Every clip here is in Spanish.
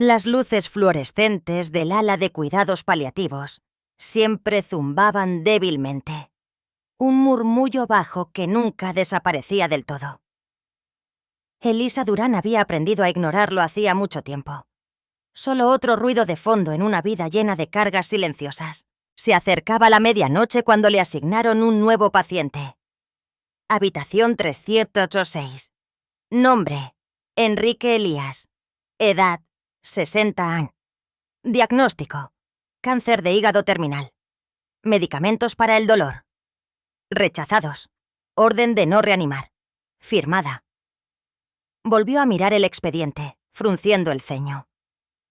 Las luces fluorescentes del ala de cuidados paliativos siempre zumbaban débilmente. Un murmullo bajo que nunca desaparecía del todo. Elisa Durán había aprendido a ignorarlo hacía mucho tiempo. Solo otro ruido de fondo en una vida llena de cargas silenciosas. Se acercaba la medianoche cuando le asignaron un nuevo paciente. Habitación 306. Nombre: Enrique Elías. Edad: 60 años. Diagnóstico: cáncer de hígado terminal. Medicamentos para el dolor. Rechazados. Orden de no reanimar. Firmada. Volvió a mirar el expediente, frunciendo el ceño.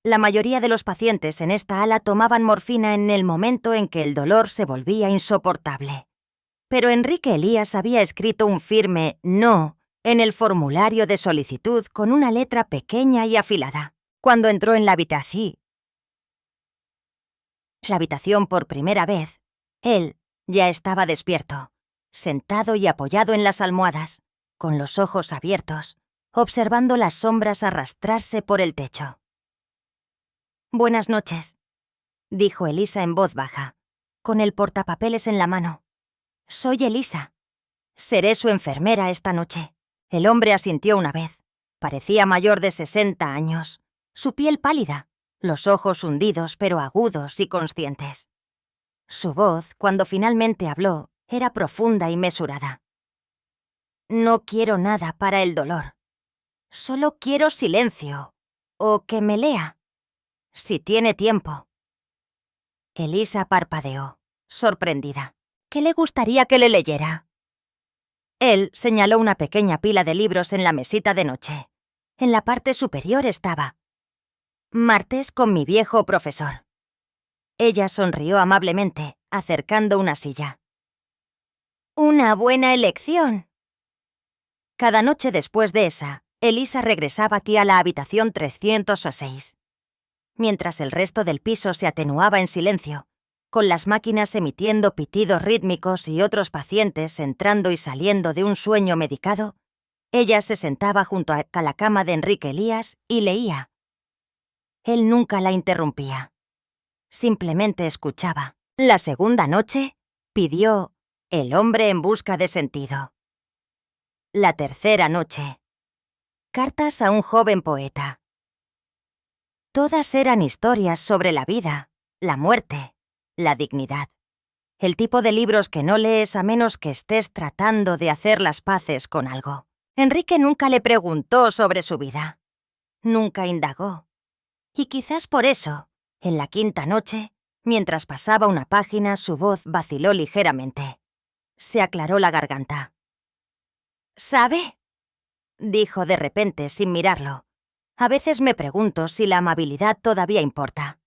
La mayoría de los pacientes en esta ala tomaban morfina en el momento en que el dolor se volvía insoportable. Pero Enrique Elías había escrito un firme «no» en el formulario de solicitud con una letra pequeña y afilada. Cuando entró en la habitación por primera vez, él ya estaba despierto, sentado y apoyado en las almohadas, con los ojos abiertos, observando las sombras arrastrarse por el techo. «Buenas noches», dijo Elisa en voz baja, con el portapapeles en la mano. «Soy Elisa. Seré su enfermera esta noche». El hombre asintió una vez. Parecía mayor de 60 años. Su piel pálida, los ojos hundidos pero agudos y conscientes. Su voz, cuando finalmente habló, era profunda y mesurada. «No quiero nada para el dolor. Solo quiero silencio. O que me lea. Si tiene tiempo». Elisa parpadeó, sorprendida. ¿Qué le gustaría que le leyera? Él señaló una pequeña pila de libros en la mesita de noche. En la parte superior estaba «Martes con mi viejo profesor». Ella sonrió amablemente, acercando una silla. «Una buena elección». Cada noche después de esa, Elisa regresaba aquí a la habitación 306. Mientras el resto del piso se atenuaba en silencio, con las máquinas emitiendo pitidos rítmicos y otros pacientes entrando y saliendo de un sueño medicado, ella se sentaba junto a la cama de Enrique Elías y leía. Él nunca la interrumpía. Simplemente escuchaba. La segunda noche, pidió «El hombre en busca de sentido». La tercera noche, «Cartas a un joven poeta». Todas eran historias sobre la vida, la muerte, la dignidad. El tipo de libros que no lees a menos que estés tratando de hacer las paces con algo. Enrique nunca le preguntó sobre su vida. Nunca indagó. Y quizás por eso, en la quinta noche, mientras pasaba una página, su voz vaciló ligeramente. Se aclaró la garganta. «¿Sabe?», dijo de repente sin mirarlo. «A veces me pregunto si la amabilidad todavía importa».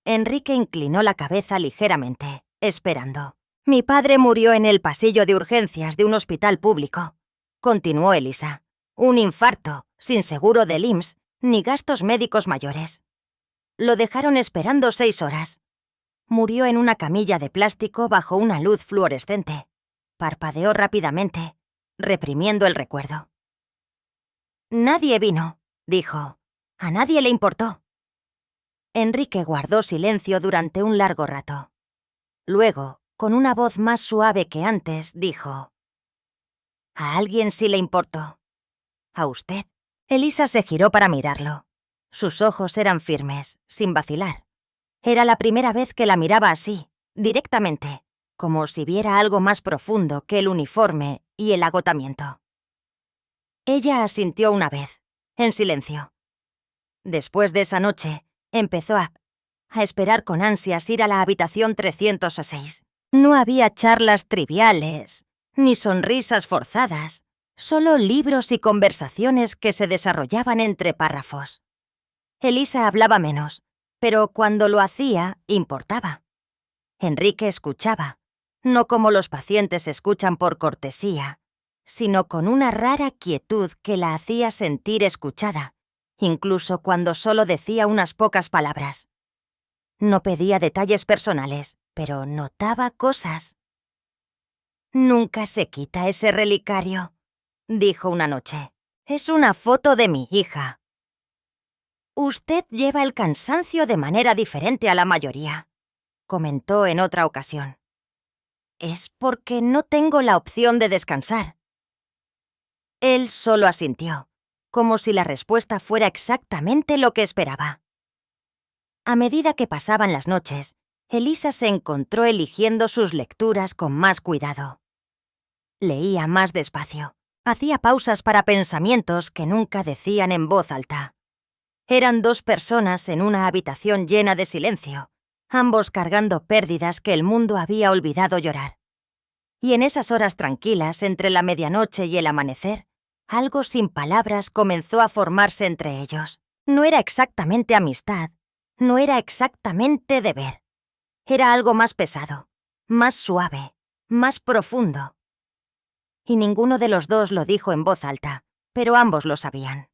Enrique inclinó la cabeza ligeramente, esperando. «Mi padre murió en el pasillo de urgencias de un hospital público», continuó Elisa. «Un infarto, sin seguro del IMSS, ni gastos médicos mayores. Lo dejaron esperando 6 horas. Murió en una camilla de plástico bajo una luz fluorescente». Parpadeó rápidamente, reprimiendo el recuerdo. «Nadie vino», dijo. «A nadie le importó». Enrique guardó silencio durante un largo rato. Luego, con una voz más suave que antes, dijo: «A alguien sí le importó. ¿A usted?». Elisa se giró para mirarlo. Sus ojos eran firmes, sin vacilar. Era la primera vez que la miraba así, directamente, como si viera algo más profundo que el uniforme y el agotamiento. Ella asintió una vez, en silencio. Después de esa noche, empezó a esperar con ansias ir a la habitación 306. No había charlas triviales, ni sonrisas forzadas, solo libros y conversaciones que se desarrollaban entre párrafos. Elisa hablaba menos, pero cuando lo hacía, importaba. Enrique escuchaba, no como los pacientes escuchan por cortesía, sino con una rara quietud que la hacía sentir escuchada, incluso cuando solo decía unas pocas palabras. No pedía detalles personales, pero notaba cosas. «Nunca se quita ese relicario», dijo una noche. «Es una foto de mi hija». Usted lleva el cansancio de manera diferente a la mayoría, comentó en otra ocasión. Es porque no tengo la opción de descansar. Él solo asintió, como si la respuesta fuera exactamente lo que esperaba. A medida que pasaban las noches, Elisa se encontró eligiendo sus lecturas con más cuidado. Leía más despacio. Hacía pausas para pensamientos que nunca decían en voz alta. Eran 2 personas en una habitación llena de silencio, ambos cargando pérdidas que el mundo había olvidado llorar. Y en esas horas tranquilas entre la medianoche y el amanecer, algo sin palabras comenzó a formarse entre ellos. No era exactamente amistad, no era exactamente deber. Era algo más pesado, más suave, más profundo. Y ninguno de los dos lo dijo en voz alta, pero ambos lo sabían.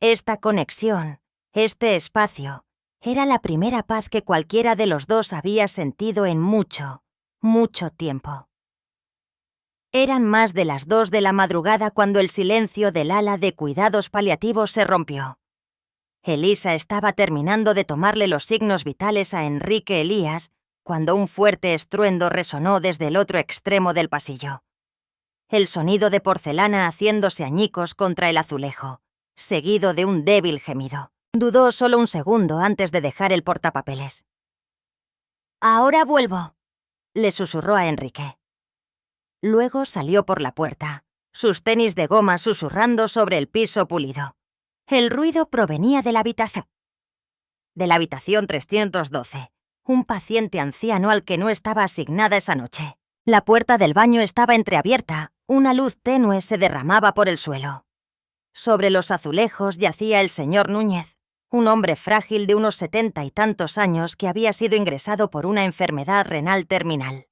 Esta conexión, este espacio, era la primera paz que cualquiera de los dos había sentido en mucho, mucho tiempo. Eran más de las 2 de la madrugada cuando el silencio del ala de cuidados paliativos se rompió. Elisa estaba terminando de tomarle los signos vitales a Enrique Elías cuando un fuerte estruendo resonó desde el otro extremo del pasillo. El sonido de porcelana haciéndose añicos contra el azulejo, seguido de un débil gemido. Dudó solo un segundo antes de dejar el portapapeles. «Ahora vuelvo», le susurró a Enrique. Luego salió por la puerta, sus tenis de goma susurrando sobre el piso pulido. El ruido provenía de la habitación 312, un paciente anciano al que no estaba asignada esa noche. La puerta del baño estaba entreabierta, una luz tenue se derramaba por el suelo. Sobre los azulejos yacía el señor Núñez, un hombre frágil de unos 70 y tantos años que había sido ingresado por una enfermedad renal terminal.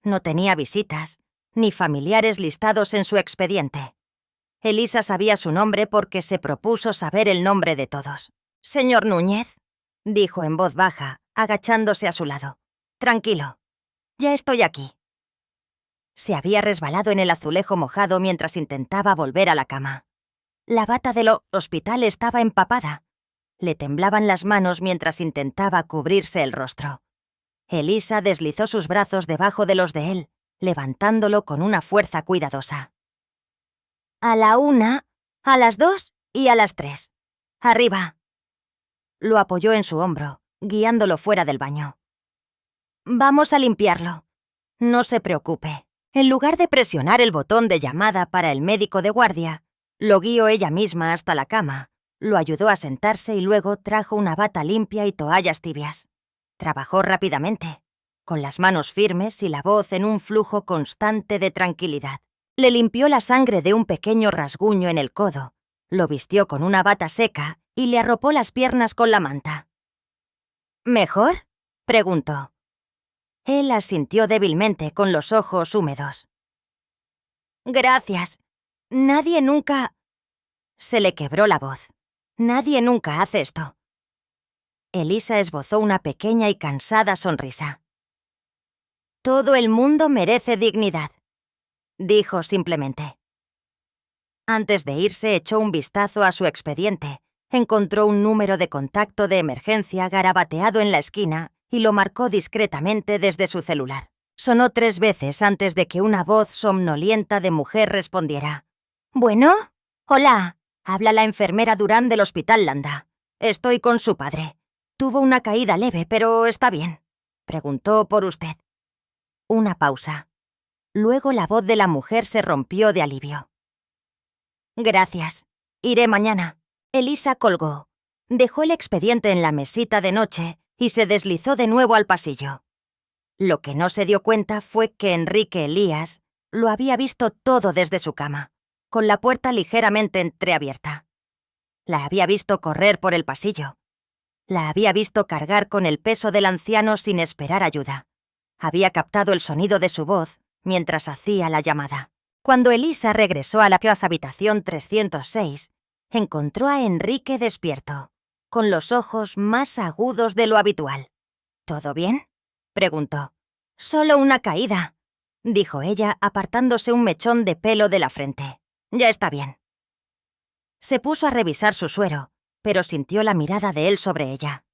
No tenía visitas, ni familiares listados en su expediente. Elisa sabía su nombre porque se propuso saber el nombre de todos. «Señor Núñez», dijo en voz baja, agachándose a su lado. «Tranquilo, ya estoy aquí». Se había resbalado en el azulejo mojado mientras intentaba volver a la cama. La bata del hospital estaba empapada. Le temblaban las manos mientras intentaba cubrirse el rostro. Elisa deslizó sus brazos debajo de los de él, levantándolo con una fuerza cuidadosa. «A la 1, a las 2 y a las 3. Arriba». Lo apoyó en su hombro, guiándolo fuera del baño. «Vamos a limpiarlo. No se preocupe». En lugar de presionar el botón de llamada para el médico de guardia, lo guió ella misma hasta la cama, lo ayudó a sentarse y luego trajo una bata limpia y toallas tibias. Trabajó rápidamente, con las manos firmes y la voz en un flujo constante de tranquilidad. Le limpió la sangre de un pequeño rasguño en el codo, lo vistió con una bata seca y le arropó las piernas con la manta. «¿Mejor?», preguntó. Él asintió débilmente con los ojos húmedos. «Gracias. Nadie nunca...» Se le quebró la voz. «Nadie nunca hace esto». Elisa esbozó una pequeña y cansada sonrisa. «Todo el mundo merece dignidad», dijo simplemente. Antes de irse echó un vistazo a su expediente. Encontró un número de contacto de emergencia garabateado en la esquina y lo marcó discretamente desde su celular. Sonó 3 veces antes de que una voz somnolienta de mujer respondiera. «¿Bueno? Hola, habla la enfermera Durán del Hospital Landa. Estoy con su padre. Tuvo una caída leve, pero está bien. Preguntó por usted». Una pausa. Luego la voz de la mujer se rompió de alivio. «Gracias. Iré mañana». Elisa colgó. Dejó el expediente en la mesita de noche y se deslizó de nuevo al pasillo. Lo que no se dio cuenta fue que Enrique Elías lo había visto todo desde su cama, con la puerta ligeramente entreabierta. La había visto correr por el pasillo. La había visto cargar con el peso del anciano sin esperar ayuda. Había captado el sonido de su voz mientras hacía la llamada. Cuando Elisa regresó a la habitación 306, encontró a Enrique despierto, con los ojos más agudos de lo habitual. «¿Todo bien?», preguntó. «Solo una caída», dijo ella, apartándose un mechón de pelo de la frente. «Ya está bien». Se puso a revisar su suero, pero sintió la mirada de él sobre ella.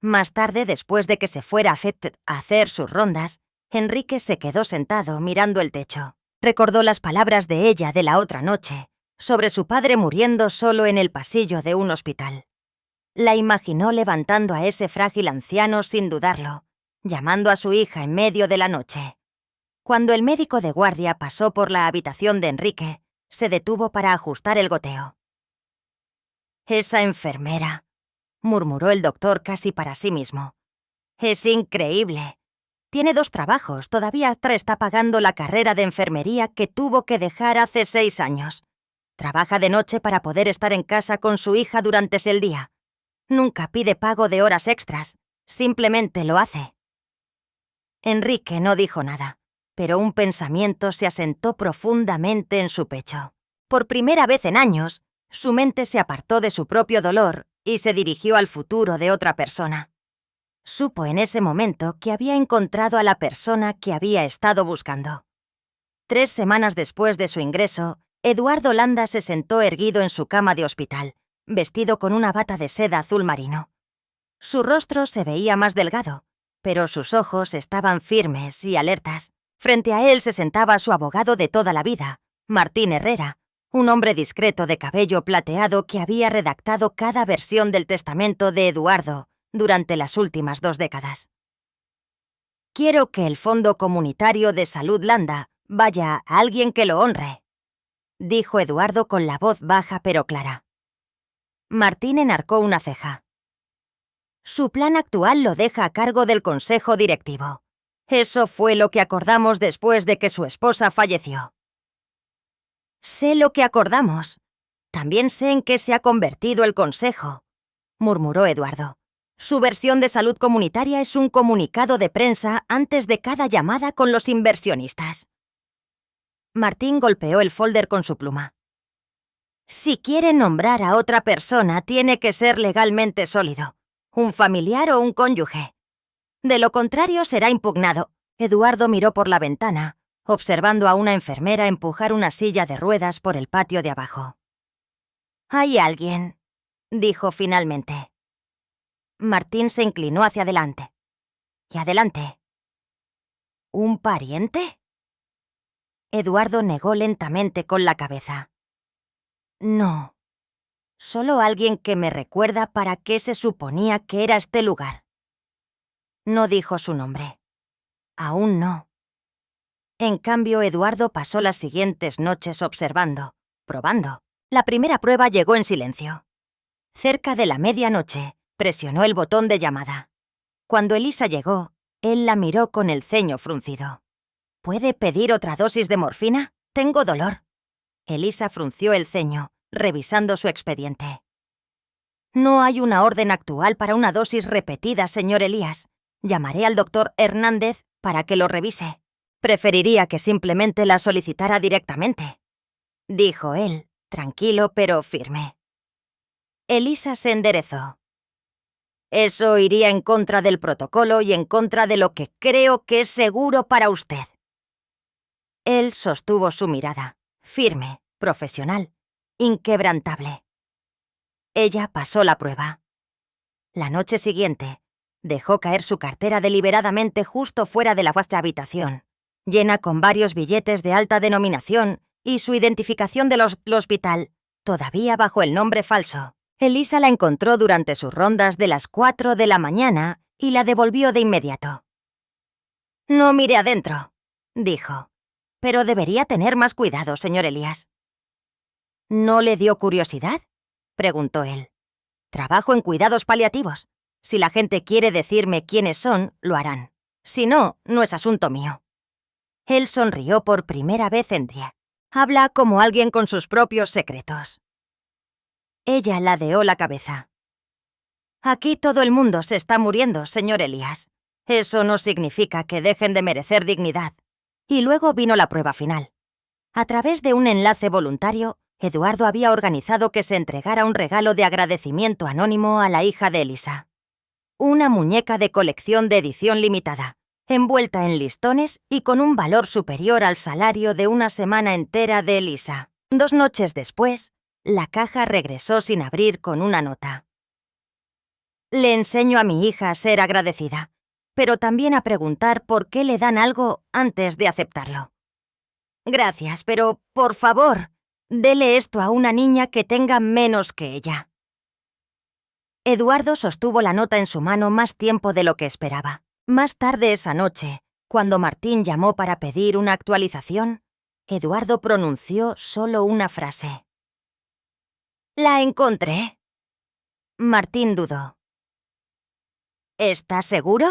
Más tarde, después de que se fuera a hacer sus rondas, Enrique se quedó sentado mirando el techo. Recordó las palabras de ella de la otra noche, sobre su padre muriendo solo en el pasillo de un hospital. La imaginó levantando a ese frágil anciano sin dudarlo, llamando a su hija en medio de la noche. Cuando el médico de guardia pasó por la habitación de Enrique, se detuvo para ajustar el goteo. «Esa enfermera», murmuró el doctor casi para sí mismo. «Es increíble. Tiene 2 trabajos, todavía está pagando la carrera de enfermería que tuvo que dejar hace 6 años. Trabaja de noche para poder estar en casa con su hija durante el día. Nunca pide pago de horas extras, simplemente lo hace». Enrique no dijo nada, pero un pensamiento se asentó profundamente en su pecho. Por primera vez en años, su mente se apartó de su propio dolor y se dirigió al futuro de otra persona. Supo en ese momento que había encontrado a la persona que había estado buscando. 3 semanas después de su ingreso, Eduardo Landa se sentó erguido en su cama de hospital, vestido con una bata de seda azul marino. Su rostro se veía más delgado, pero sus ojos estaban firmes y alertas. Frente a él se sentaba su abogado de toda la vida, Martín Herrera, un hombre discreto de cabello plateado que había redactado cada versión del testamento de Eduardo durante las últimas 2 décadas. «Quiero que el Fondo Comunitario de Salud Landa vaya a alguien que lo honre», dijo Eduardo con la voz baja pero clara. Martín enarcó una ceja. «Su plan actual lo deja a cargo del Consejo Directivo. Eso fue lo que acordamos después de que su esposa falleció». «Sé lo que acordamos. También sé en qué se ha convertido el Consejo», murmuró Eduardo. «Su versión de salud comunitaria es un comunicado de prensa antes de cada llamada con los inversionistas». Martín golpeó el folder con su pluma. «Si quiere nombrar a otra persona, tiene que ser legalmente sólido, un familiar o un cónyuge. De lo contrario, será impugnado». Eduardo miró por la ventana, observando a una enfermera empujar una silla de ruedas por el patio de abajo. «Hay alguien», dijo finalmente. Martín se inclinó hacia adelante. Y adelante. «¿Un pariente?». Eduardo negó lentamente con la cabeza. «No. Solo alguien que me recuerda para qué se suponía que era este lugar». No dijo su nombre. Aún no. En cambio, Eduardo pasó las siguientes noches observando, probando. La primera prueba llegó en silencio. Cerca de la medianoche, presionó el botón de llamada. Cuando Elisa llegó, él la miró con el ceño fruncido. «¿Puede pedir otra dosis de morfina? Tengo dolor». Elisa frunció el ceño, revisando su expediente. «No hay una orden actual para una dosis repetida, señor Elías. Llamaré al doctor Hernández para que lo revise. Preferiría que simplemente la solicitara directamente», dijo él, tranquilo pero firme. Elisa se enderezó. «Eso iría en contra del protocolo y en contra de lo que creo que es seguro para usted». Él sostuvo su mirada, firme, profesional, inquebrantable. Ella pasó la prueba. La noche siguiente, dejó caer su cartera deliberadamente justo fuera de la vasta habitación, llena con varios billetes de alta denominación y su identificación del hospital, todavía bajo el nombre falso. Elisa la encontró durante sus rondas de las 4 de la mañana y la devolvió de inmediato. «No mire adentro», dijo. «Pero debería tener más cuidado, señor Elías». «¿No le dio curiosidad?», preguntó él. «Trabajo en cuidados paliativos. Si la gente quiere decirme quiénes son, lo harán. Si no, no es asunto mío». Él sonrió por primera vez en día. Habla como alguien con sus propios secretos. Ella ladeó la cabeza. «Aquí todo el mundo se está muriendo, señor Elías. Eso no significa que dejen de merecer dignidad». Y luego vino la prueba final. A través de un enlace voluntario, Eduardo había organizado que se entregara un regalo de agradecimiento anónimo a la hija de Elisa. Una muñeca de colección de edición limitada, envuelta en listones y con un valor superior al salario de una semana entera de Elisa. 2 noches después, La caja regresó sin abrir con una nota. Le enseño a mi hija a ser agradecida, pero también a preguntar por qué le dan algo antes de aceptarlo. Gracias, pero, por favor, dele esto a una niña que tenga menos que ella. Eduardo sostuvo la nota en su mano más tiempo de lo que esperaba. Más tarde esa noche, cuando Martín llamó para pedir una actualización, Eduardo pronunció solo una frase. «La encontré». Martín dudó. «¿Estás seguro?»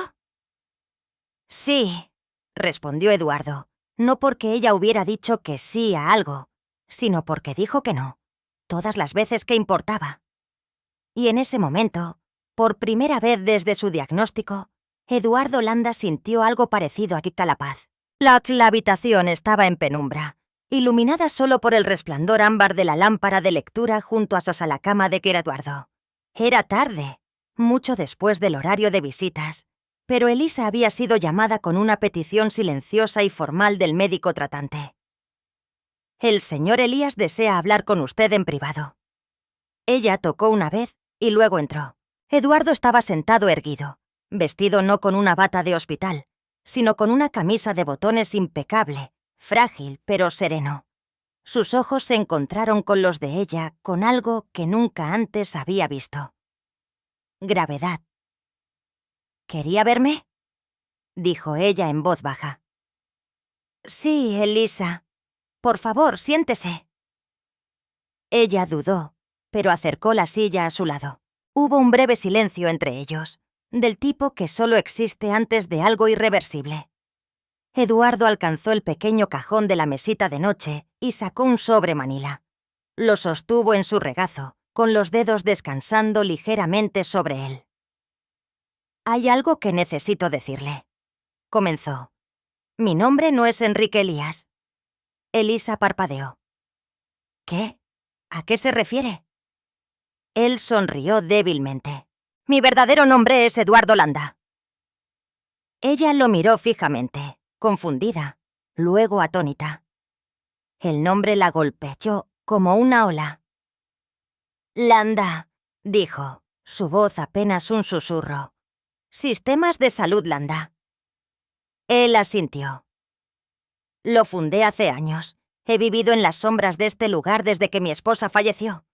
«Sí», respondió Eduardo, no porque ella hubiera dicho que sí a algo, sino porque dijo que no, todas las veces que importaba. Y en ese momento, por primera vez desde su diagnóstico, Eduardo Landa sintió algo parecido a Kika La Paz. La habitación estaba en penumbra, iluminada solo por el resplandor ámbar de la lámpara de lectura junto a la cama de Eduardo. Era tarde, mucho después del horario de visitas, pero Elisa había sido llamada con una petición silenciosa y formal del médico tratante. «El señor Elías desea hablar con usted en privado». Ella tocó una vez y luego entró. Eduardo estaba sentado erguido, vestido no con una bata de hospital, sino con una camisa de botones impecable, frágil pero sereno. Sus ojos se encontraron con los de ella con algo que nunca antes había visto. Gravedad. «¿Quería verme?», dijo ella en voz baja. «Sí, Elisa. Por favor, siéntese». Ella dudó, pero acercó la silla a su lado. Hubo un breve silencio entre ellos, del tipo que solo existe antes de algo irreversible. Eduardo alcanzó el pequeño cajón de la mesita de noche y sacó un sobre manila. Lo sostuvo en su regazo, con los dedos descansando ligeramente sobre él. «Hay algo que necesito decirle», comenzó. «Mi nombre no es Enrique Elías». Elisa parpadeó. «¿Qué? ¿A qué se refiere?» Él sonrió débilmente. «Mi verdadero nombre es Eduardo Landa». Ella lo miró fijamente, confundida, luego atónita. El nombre la golpeó como una ola. «Landa», dijo, su voz apenas un susurro. «Sistemas de salud Landa». Él asintió. «Lo fundé hace años. He vivido en las sombras de este lugar desde que mi esposa falleció.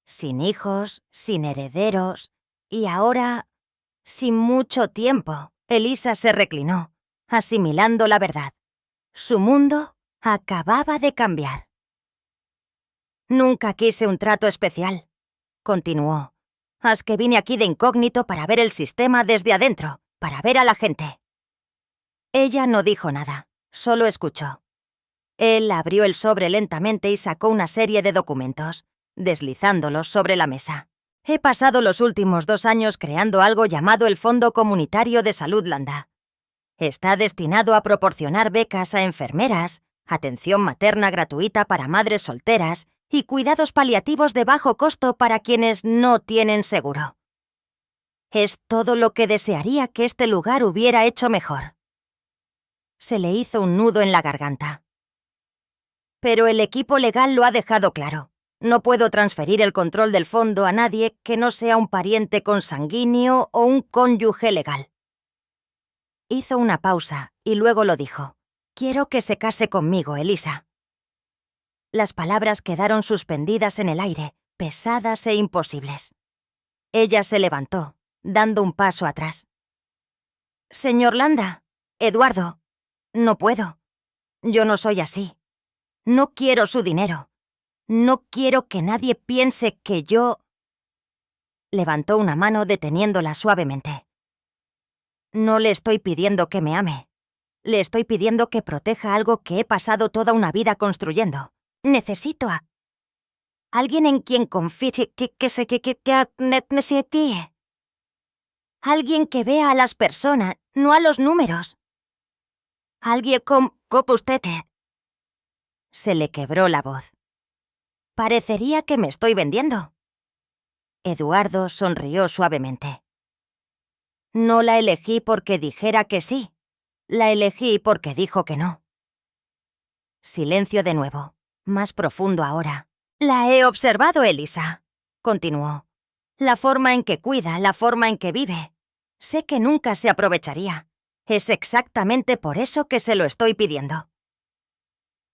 Sin hijos, sin herederos, y ahora, sin mucho tiempo». Elisa se reclinó, asimilando la verdad. Su mundo acababa de cambiar. «Nunca quise un trato especial», continuó. «Haz que vine aquí de incógnito para ver el sistema desde adentro, para ver a la gente». Ella no dijo nada, solo escuchó. Él abrió el sobre lentamente y sacó una serie de documentos, deslizándolos sobre la mesa. «He pasado los últimos 2 años creando algo llamado el Fondo Comunitario de Salud Landa. Está destinado a proporcionar becas a enfermeras, atención materna gratuita para madres solteras y cuidados paliativos de bajo costo para quienes no tienen seguro. Es todo lo que desearía que este lugar hubiera hecho mejor». Se le hizo un nudo en la garganta. «Pero el equipo legal lo ha dejado claro. No puedo transferir el control del fondo a nadie que no sea un pariente consanguíneo o un cónyuge legal». Hizo una pausa y luego lo dijo. «Quiero que se case conmigo, Elisa». Las palabras quedaron suspendidas en el aire, pesadas e imposibles. Ella se levantó, dando un paso atrás. «Señor Landa, Eduardo, no puedo. Yo no soy así. No quiero su dinero. No quiero que nadie piense que yo...». Levantó una mano deteniéndola suavemente. «No le estoy pidiendo que me ame. Le estoy pidiendo que proteja algo que he pasado toda una vida construyendo. Necesito a alguien en quien confíe, alguien que vea a las personas, no a los números. Alguien como usted». Se le quebró la voz. «Parecería que me estoy vendiendo». Eduardo sonrió suavemente. «No la elegí porque dijera que sí. La elegí porque dijo que no». Silencio de nuevo, más profundo ahora, La he observado, Elisa, continuó. La forma en que cuida, la forma en que vive. Sé que nunca se aprovecharía. Es exactamente por eso que se lo estoy pidiendo.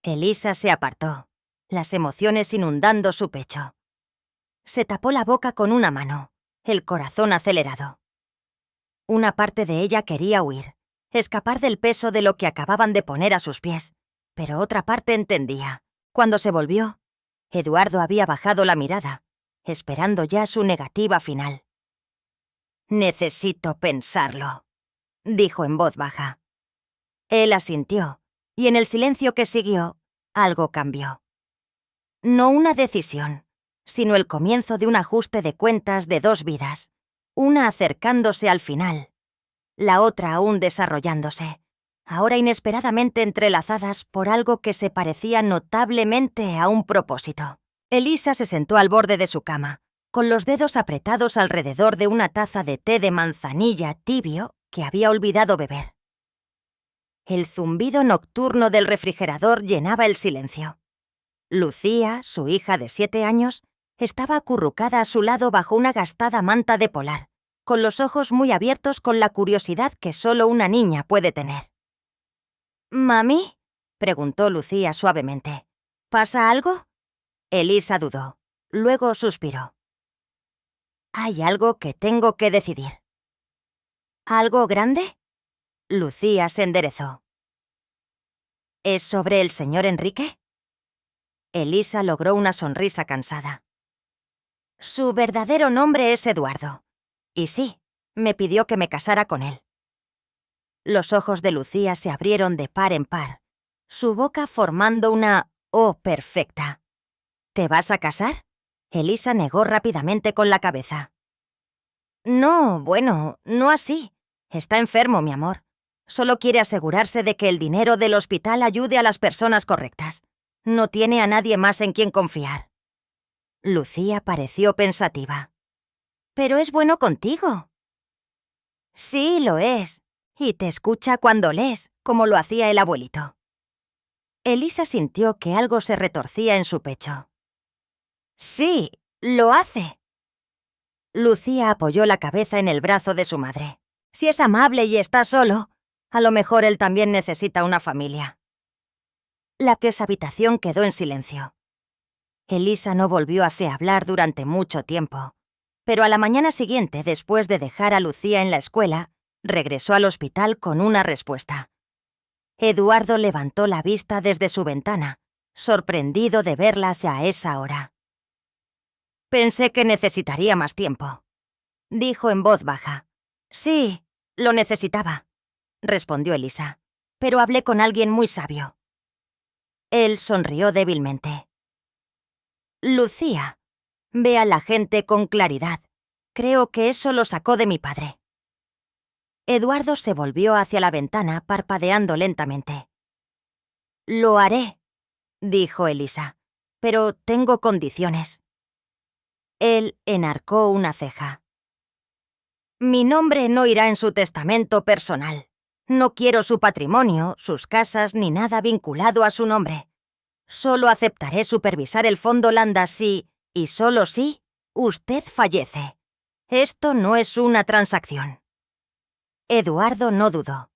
Elisa se apartó, las emociones inundando su pecho. Se tapó la boca con una mano, el corazón acelerado. Una parte de ella quería huir, escapar del peso de lo que acababan de poner a sus pies, pero otra parte entendía. Cuando se volvió, Eduardo había bajado la mirada, esperando ya su negativa final. «Necesito pensarlo», dijo en voz baja. Él asintió, y en el silencio que siguió, algo cambió. No una decisión, sino el comienzo de un ajuste de cuentas de dos vidas, una acercándose al final, la otra aún desarrollándose, ahora inesperadamente entrelazadas por algo que se parecía notablemente a un propósito. Elisa se sentó al borde de su cama, con los dedos apretados alrededor de una taza de té de manzanilla tibio que había olvidado beber. El zumbido nocturno del refrigerador llenaba el silencio. Lucía, su hija de 7 años, estaba acurrucada a su lado bajo una gastada manta de polar, con los ojos muy abiertos con la curiosidad que solo una niña puede tener. «¿Mami?», preguntó Lucía suavemente. «¿Pasa algo?». Elisa dudó. Luego suspiró. «Hay algo que tengo que decidir». «¿Algo grande?». Lucía se enderezó. «¿Es sobre el señor Enrique?». Elisa logró una sonrisa cansada. «Su verdadero nombre es Eduardo. Y sí, me pidió que me casara con él». Los ojos de Lucía se abrieron de par en par, su boca formando una O perfecta. «¿Te vas a casar?». Elisa negó rápidamente con la cabeza. «No, bueno, no así. Está enfermo, mi amor. Solo quiere asegurarse de que el dinero del hospital ayude a las personas correctas. No tiene a nadie más en quien confiar». Lucía pareció pensativa. «Pero es bueno contigo». «Sí, lo es. Y te escucha cuando lees, como lo hacía el abuelito». Elisa sintió que algo se retorcía en su pecho. «Sí, lo hace». Lucía apoyó la cabeza en el brazo de su madre. «Si es amable y está solo, a lo mejor él también necesita una familia». La habitación quedó en silencio. Elisa no volvió a hablar durante mucho tiempo, pero a la mañana siguiente, después de dejar a Lucía en la escuela, regresó al hospital con una respuesta. Eduardo levantó la vista desde su ventana, sorprendido de verlas a esa hora. «Pensé que necesitaría más tiempo», dijo en voz baja. «Sí, lo necesitaba», respondió Elisa, «pero hablé con alguien muy sabio». Él sonrió débilmente. «Lucía, ve a la gente con claridad. Creo que eso lo sacó de mi padre». Eduardo se volvió hacia la ventana parpadeando lentamente. «Lo haré», dijo Elisa, «pero tengo condiciones». Él enarcó una ceja. «Mi nombre no irá en su testamento personal. No quiero su patrimonio, sus casas ni nada vinculado a su nombre. Solo aceptaré supervisar el fondo Landa si, y solo si, usted fallece. Esto no es una transacción». Eduardo no dudó.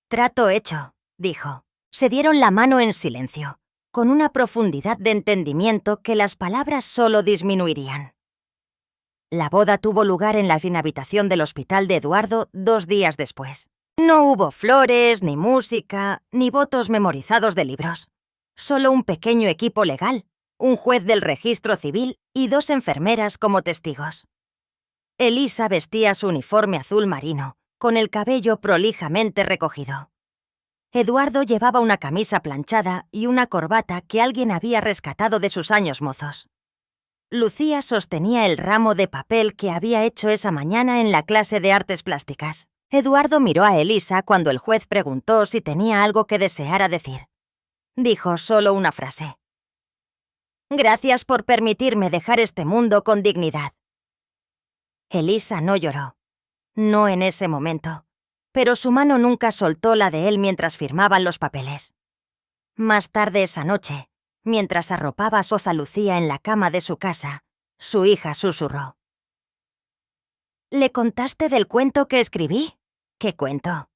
«Trato hecho», dijo. Se dieron la mano en silencio, con una profundidad de entendimiento que las palabras solo disminuirían. La boda tuvo lugar en la habitación del hospital de Eduardo 2 días después. No hubo flores, ni música, ni votos memorizados de libros. Solo un pequeño equipo legal, un juez del registro civil y 2 enfermeras como testigos. Elisa vestía su uniforme azul marino, con el cabello prolijamente recogido. Eduardo llevaba una camisa planchada y una corbata que alguien había rescatado de sus años mozos. Lucía sostenía el ramo de papel que había hecho esa mañana en la clase de artes plásticas. Eduardo miró a Elisa cuando el juez preguntó si tenía algo que deseara decir. Dijo solo una frase. «Gracias por permitirme dejar este mundo con dignidad». Elisa no lloró. No en ese momento. Pero su mano nunca soltó la de él mientras firmaban los papeles. Más tarde esa noche, Mientras arropaba a su Lucía en la cama de su casa, su hija susurró: ¿Le contaste del cuento que escribí? ¿Qué cuento?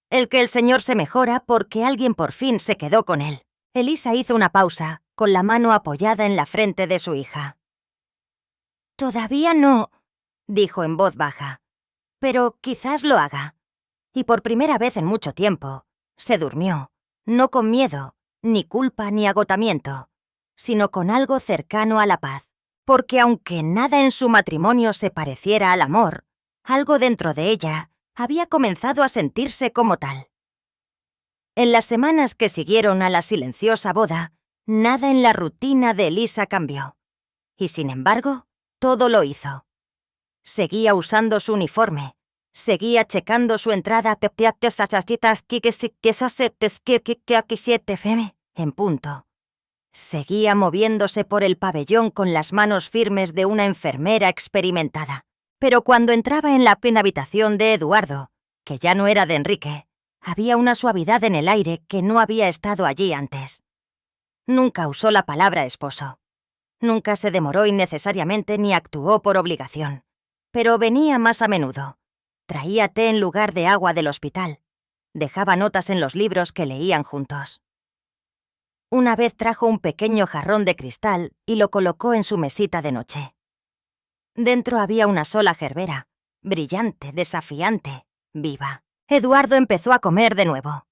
El que el señor se mejora porque alguien por fin se quedó con él. Elisa hizo una pausa, con la mano apoyada en la frente de su hija. Todavía no, dijo en voz baja, pero quizás lo haga. Y por primera vez en mucho tiempo, se durmió, no con miedo, ni culpa ni agotamiento, sino con algo cercano a la paz. Porque aunque nada en su matrimonio se pareciera al amor, algo dentro de ella había comenzado a sentirse como tal. En las semanas que siguieron a la silenciosa boda, nada en la rutina de Elisa cambió. Y sin embargo, todo lo hizo. Seguía usando su uniforme, seguía checando su entrada en punto. Seguía moviéndose por el pabellón con las manos firmes de una enfermera experimentada. Pero cuando entraba en la habitación de Eduardo, que ya no era de Enrique, había una suavidad en el aire que no había estado allí antes. Nunca usó la palabra esposo. Nunca se demoró innecesariamente ni actuó por obligación. Pero venía más a menudo. Traía té en lugar de agua del hospital. Dejaba notas en los libros que leían juntos. Una vez trajo un pequeño jarrón de cristal y lo colocó en su mesita de noche. Dentro había una sola gerbera, brillante, desafiante, viva. Eduardo empezó a comer de nuevo.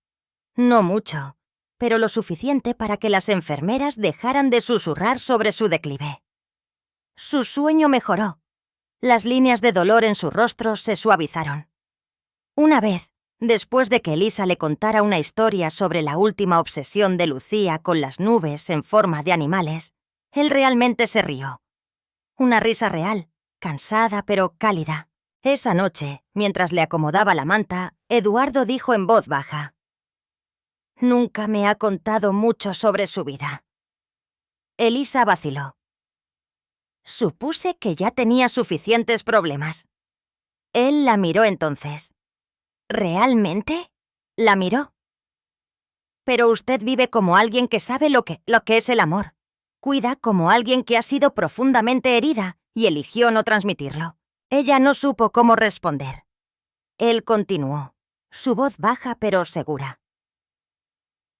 No mucho, pero lo suficiente para que las enfermeras dejaran de susurrar sobre su declive. Su sueño mejoró. Las líneas de dolor en su rostro se suavizaron. Una vez, después de que Elisa le contara una historia sobre la última obsesión de Lucía con las nubes en forma de animales, él realmente se rió. Una risa real, cansada pero cálida. Esa noche, mientras le acomodaba la manta, Eduardo dijo en voz baja: «Nunca me ha contado mucho sobre su vida». Elisa vaciló. Supuse que ya tenía suficientes problemas. Él la miró entonces. ¿Realmente? La miró. Pero usted vive como alguien que sabe lo que es el amor. Cuida como alguien que ha sido profundamente herida y eligió no transmitirlo. Ella no supo cómo responder. Él continuó, su voz baja pero segura.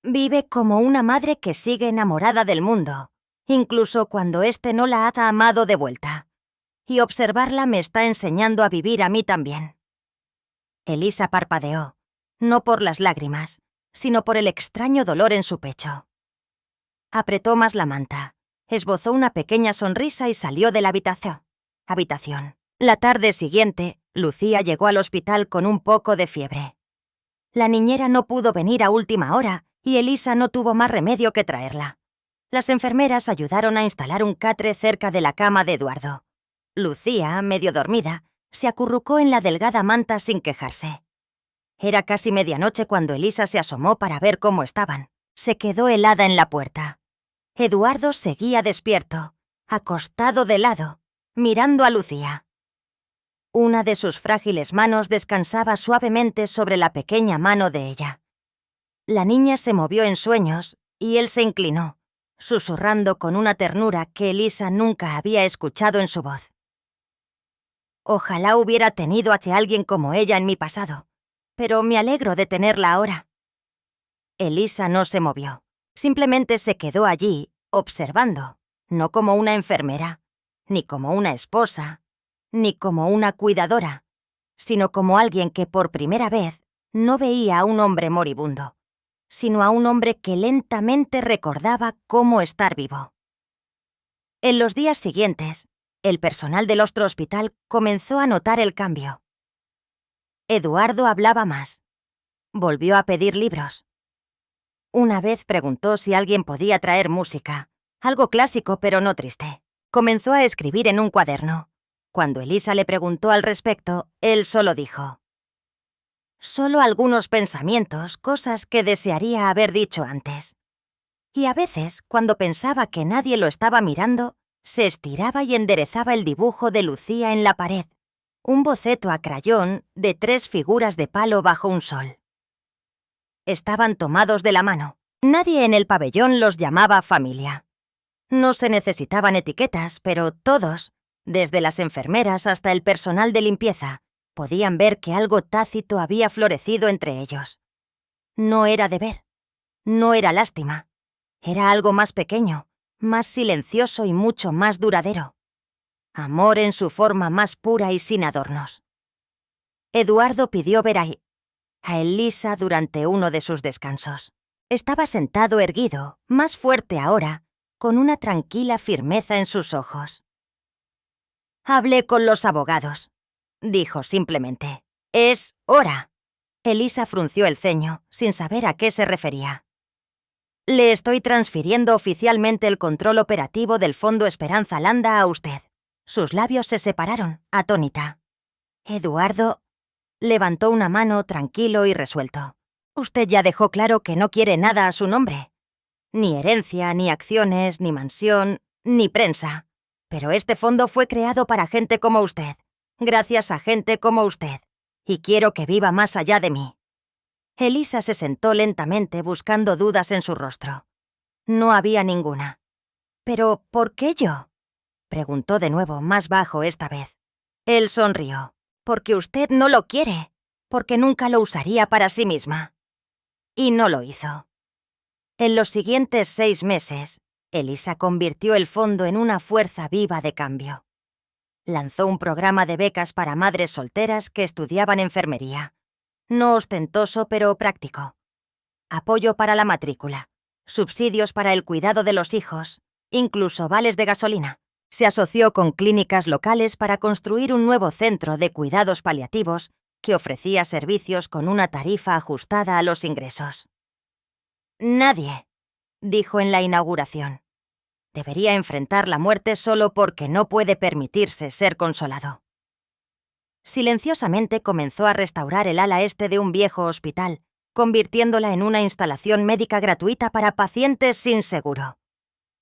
Vive como una madre que sigue enamorada del mundo, incluso cuando éste no la ha amado de vuelta. Y observarla me está enseñando a vivir a mí también. Elisa parpadeó, no por las lágrimas, sino por el extraño dolor en su pecho. Apretó más la manta, esbozó una pequeña sonrisa y salió de la habitación. La tarde siguiente, Lucía llegó al hospital con un poco de fiebre. La niñera no pudo venir a última hora y Elisa no tuvo más remedio que traerla. Las enfermeras ayudaron a instalar un catre cerca de la cama de Eduardo. Lucía, medio dormida, se acurrucó en la delgada manta sin quejarse. Era casi medianoche cuando Elisa se asomó para ver cómo estaban. Se quedó helada en la puerta. Eduardo seguía despierto, acostado de lado, mirando a Lucía. Una de sus frágiles manos descansaba suavemente sobre la pequeña mano de ella. La niña se movió en sueños y él se inclinó, susurrando con una ternura que Elisa nunca había escuchado en su voz. Ojalá hubiera tenido a alguien como ella en mi pasado, pero me alegro de tenerla ahora. Elisa no se movió, simplemente se quedó allí, observando, no como una enfermera, ni como una esposa, ni como una cuidadora, sino como alguien que por primera vez no veía a un hombre moribundo, sino a un hombre que lentamente recordaba cómo estar vivo. En los días siguientes, el personal del otro hospital comenzó a notar el cambio. Eduardo hablaba más. Volvió a pedir libros. Una vez preguntó si alguien podía traer música, algo clásico pero no triste. Comenzó a escribir en un cuaderno. Cuando Elisa le preguntó al respecto, él solo dijo: «Solo algunos pensamientos, cosas que desearía haber dicho antes». Y a veces, cuando pensaba que nadie lo estaba mirando, se estiraba y enderezaba el dibujo de Lucía en la pared, un boceto a crayón de 3 figuras de palo bajo un sol. Estaban tomados de la mano, Nadie en el pabellón los llamaba familia. No se necesitaban etiquetas, pero todos, desde las enfermeras hasta el personal de limpieza, podían ver que algo tácito había florecido entre ellos. No era deber, no era lástima, era algo más pequeño, más silencioso y mucho más duradero. Amor en su forma más pura y sin adornos. Eduardo pidió ver a Elisa durante uno de sus descansos. Estaba sentado erguido, más fuerte ahora, con una tranquila firmeza en sus ojos. «Hablé con los abogados», dijo simplemente. «Es hora». Elisa frunció el ceño, sin saber a qué se refería. «Le estoy transfiriendo oficialmente el control operativo del Fondo Esperanza Landa a usted». Sus labios se separaron, atónita. Eduardo levantó una mano tranquilo y resuelto. «Usted ya dejó claro que no quiere nada a su nombre. Ni herencia, ni acciones, ni mansión, ni prensa. Pero este fondo fue creado para gente como usted, gracias a gente como usted. Y quiero que viva más allá de mí». Elisa se sentó lentamente buscando dudas en su rostro. No había ninguna. «¿Pero por qué yo?», preguntó de nuevo, más bajo esta vez. Él sonrió. «Porque usted no lo quiere, porque nunca lo usaría para sí misma». Y no lo hizo. En los siguientes 6 meses, Elisa convirtió el fondo en una fuerza viva de cambio. Lanzó un programa de becas para madres solteras que estudiaban enfermería. No ostentoso, pero práctico. Apoyo para la matrícula, subsidios para el cuidado de los hijos, incluso vales de gasolina. Se asoció con clínicas locales para construir un nuevo centro de cuidados paliativos que ofrecía servicios con una tarifa ajustada a los ingresos. «Nadie», dijo en la inauguración, «debería enfrentar la muerte solo porque no puede permitirse ser consolado». Silenciosamente comenzó a restaurar el ala este de un viejo hospital, convirtiéndola en una instalación médica gratuita para pacientes sin seguro.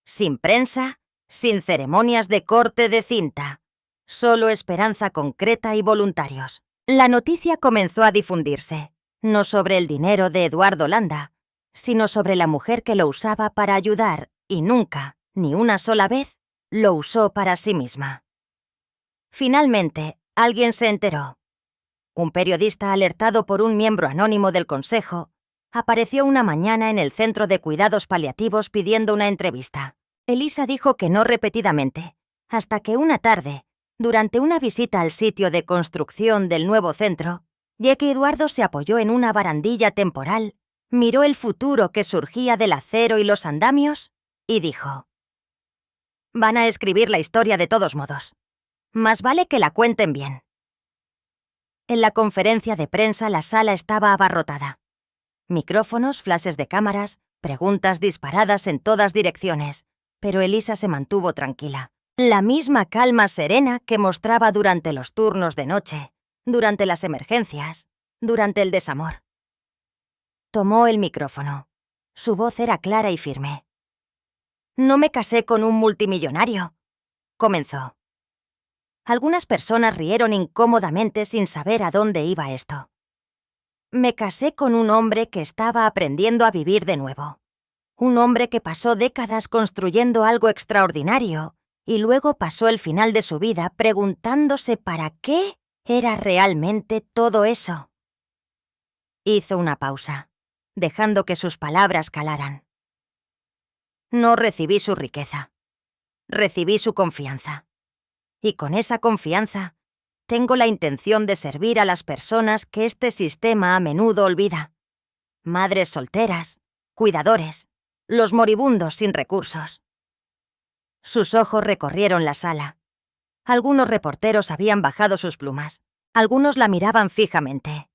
Sin prensa, sin ceremonias de corte de cinta, solo esperanza concreta y voluntarios. La noticia comenzó a difundirse, no sobre el dinero de Eduardo Landa, sino sobre la mujer que lo usaba para ayudar y nunca, ni una sola vez, lo usó para sí misma. Finalmente, alguien se enteró. Un periodista alertado por un miembro anónimo del consejo apareció una mañana en el centro de cuidados paliativos pidiendo una entrevista. Elisa dijo que no repetidamente, hasta que una tarde, durante una visita al sitio de construcción del nuevo centro, ya que Eduardo se apoyó en una barandilla temporal, miró el futuro que surgía del acero y los andamios y dijo: «Van a escribir la historia de todos modos. Más vale que la cuenten bien». En la conferencia de prensa la sala estaba abarrotada. Micrófonos, flashes de cámaras, preguntas disparadas en todas direcciones, pero Elisa se mantuvo tranquila. La misma calma serena que mostraba durante los turnos de noche, durante las emergencias, durante el desamor. Tomó el micrófono. Su voz era clara y firme. «No me casé con un multimillonario», comenzó. Algunas personas rieron incómodamente sin saber a dónde iba esto. «Me casé con un hombre que estaba aprendiendo a vivir de nuevo. Un hombre que pasó décadas construyendo algo extraordinario y luego pasó el final de su vida preguntándose para qué era realmente todo eso». Hizo una pausa, dejando que sus palabras calaran. «No recibí su riqueza. Recibí su confianza. Y con esa confianza, tengo la intención de servir a las personas que este sistema a menudo olvida. Madres solteras, cuidadores, los moribundos sin recursos». Sus ojos recorrieron la sala. Algunos reporteros habían bajado sus plumas. Algunos la miraban fijamente.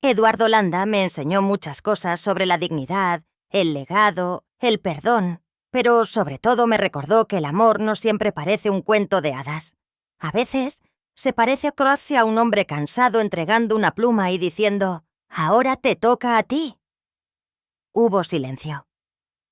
«Eduardo Landa me enseñó muchas cosas sobre la dignidad, el legado, el perdón, pero sobre todo me recordó que el amor no siempre parece un cuento de hadas. A veces se parece casi a un hombre cansado entregando una pluma y diciendo: «Ahora te toca a ti». Hubo silencio.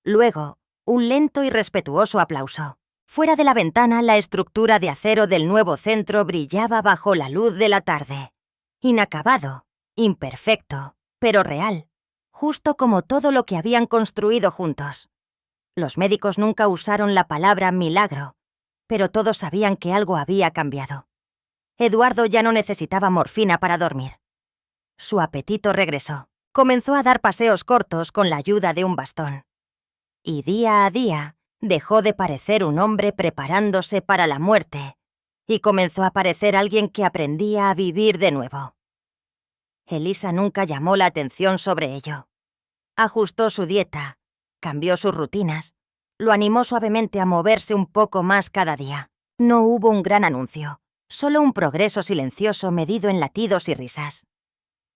Luego, un lento y respetuoso aplauso. Fuera de la ventana, la estructura de acero del nuevo centro brillaba bajo la luz de la tarde. Inacabado, imperfecto, pero real. justo como todo lo que habían construido juntos. Los médicos nunca usaron la palabra milagro, pero todos sabían que algo había cambiado. Eduardo ya no necesitaba morfina para dormir. Su apetito regresó. Comenzó a dar paseos cortos con la ayuda de un bastón. Y día a día dejó de parecer un hombre preparándose para la muerte y comenzó a parecer alguien que aprendía a vivir de nuevo. Elisa nunca llamó la atención sobre ello. Ajustó su dieta, cambió sus rutinas, lo animó suavemente a moverse un poco más cada día. No hubo un gran anuncio, solo un progreso silencioso medido en latidos y risas.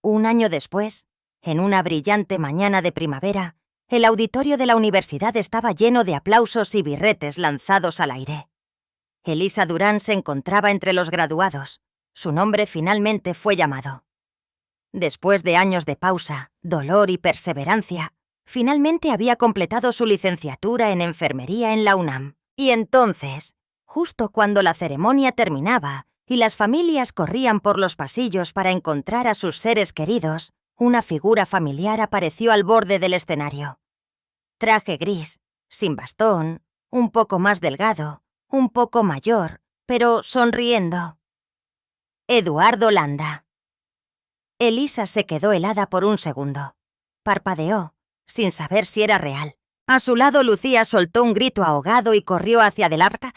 Un año después, en una brillante mañana de primavera, el auditorio de la universidad estaba lleno de aplausos y birretes lanzados al aire. Elisa Durán se encontraba entre los graduados. Su nombre finalmente fue llamado. Después de años de pausa, dolor y perseverancia, finalmente había completado su licenciatura en enfermería en la UNAM. Y entonces, justo cuando la ceremonia terminaba y las familias corrían por los pasillos para encontrar a sus seres queridos, una figura familiar apareció al borde del escenario. Traje gris, sin bastón, un poco más delgado, un poco mayor, pero sonriendo. Eduardo Landa. Elisa se quedó helada por un segundo. Parpadeó, sin saber si era real. A su lado, Lucía soltó un grito ahogado y corrió hacia adelante.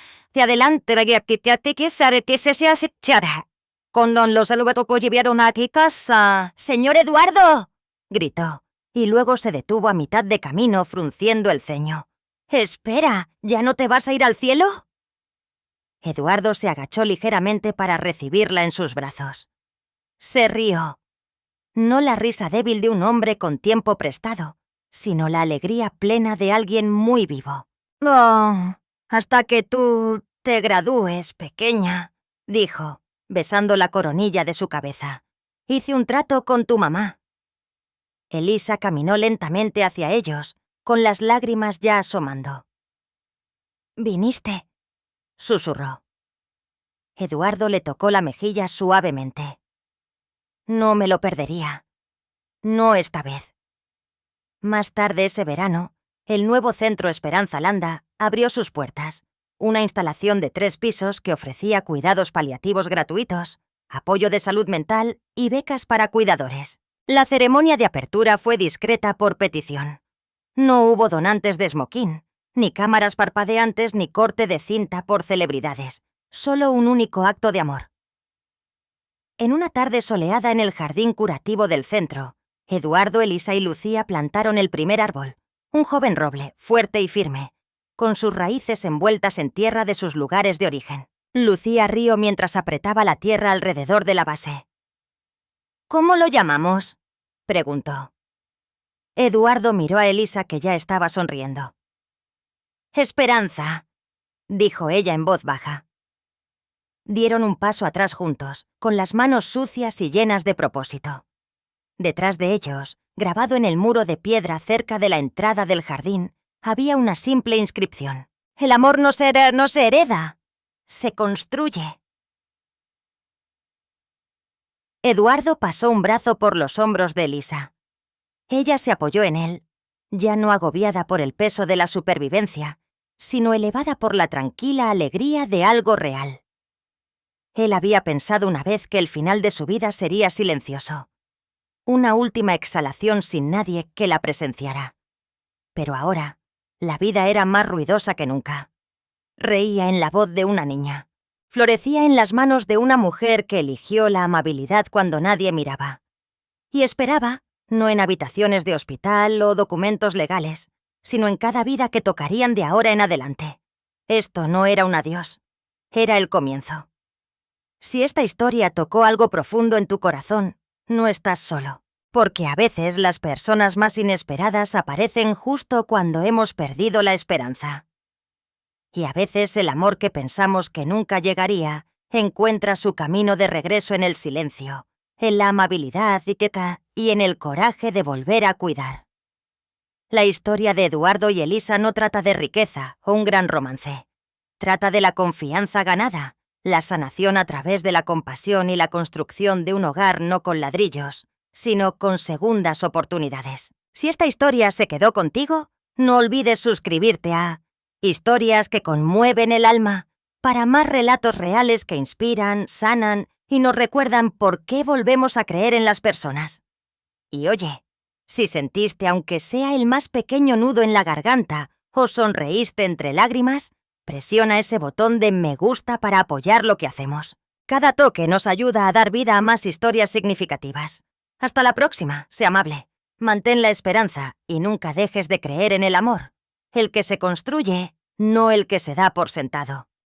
Cuando los saludos llegaron aquí casa. ¡Señor Eduardo!, gritó, y luego se detuvo a mitad de camino frunciendo el ceño. «Espera, ¿ya no te vas a ir al cielo?» Eduardo se agachó ligeramente para recibirla en sus brazos. Se rió. No la risa débil de un hombre con tiempo prestado, sino la alegría plena de alguien muy vivo. «Oh, hasta que tú te gradúes, pequeña», dijo, besando la coronilla de su cabeza. «Hice un trato con tu mamá». Elisa caminó lentamente hacia ellos, con las lágrimas ya asomando. «¿Viniste?», susurró. Eduardo le tocó la mejilla suavemente. «No me lo perdería. No esta vez». Más tarde ese verano, el nuevo Centro Esperanza Landa abrió sus puertas, una instalación de 3 pisos que ofrecía cuidados paliativos gratuitos, apoyo de salud mental y becas para cuidadores. La ceremonia de apertura fue discreta por petición. No hubo donantes de esmoquín, ni cámaras parpadeantes ni corte de cinta por celebridades, solo un único acto de amor. En una tarde soleada en el jardín curativo del centro, Eduardo, Elisa y Lucía plantaron el primer árbol, un joven roble, fuerte y firme, con sus raíces envueltas en tierra de sus lugares de origen. Lucía rió mientras apretaba la tierra alrededor de la base. «¿Cómo lo llamamos?», preguntó. Eduardo miró a Elisa, que ya estaba sonriendo. «Esperanza», dijo ella en voz baja. Dieron un paso atrás juntos, con las manos sucias y llenas de propósito. Detrás de ellos, grabado en el muro de piedra cerca de la entrada del jardín, había una simple inscripción. «El amor no se hereda, se construye». Eduardo pasó un brazo por los hombros de Elisa. Ella se apoyó en él, ya no agobiada por el peso de la supervivencia, sino elevada por la tranquila alegría de algo real. Él había pensado una vez que el final de su vida sería silencioso. Una última exhalación sin nadie que la presenciara. Pero ahora, la vida era más ruidosa que nunca. Reía en la voz de una niña. Florecía en las manos de una mujer que eligió la amabilidad cuando nadie miraba. Y esperaba, no en habitaciones de hospital o documentos legales, sino en cada vida que tocarían de ahora en adelante. Esto no era un adiós, era el comienzo. Si esta historia tocó algo profundo en tu corazón, no estás solo, porque a veces las personas más inesperadas aparecen justo cuando hemos perdido la esperanza. Y a veces el amor que pensamos que nunca llegaría encuentra su camino de regreso en el silencio, en la amabilidad y en el coraje de volver a cuidar. La historia de Eduardo y Elisa no trata de riqueza o un gran romance. Trata de la confianza ganada, la sanación a través de la compasión y la construcción de un hogar no con ladrillos, sino con segundas oportunidades. Si esta historia se quedó contigo, no olvides suscribirte a Historias que conmueven el alma para más relatos reales que inspiran, sanan y nos recuerdan por qué volvemos a creer en las personas. Y oye, si sentiste aunque sea el más pequeño nudo en la garganta o sonreíste entre lágrimas, presiona ese botón de me gusta para apoyar lo que hacemos. Cada toque nos ayuda a dar vida a más historias significativas. Hasta la próxima, sé amable. Mantén la esperanza y nunca dejes de creer en el amor, el que se construye, no el que se da por sentado.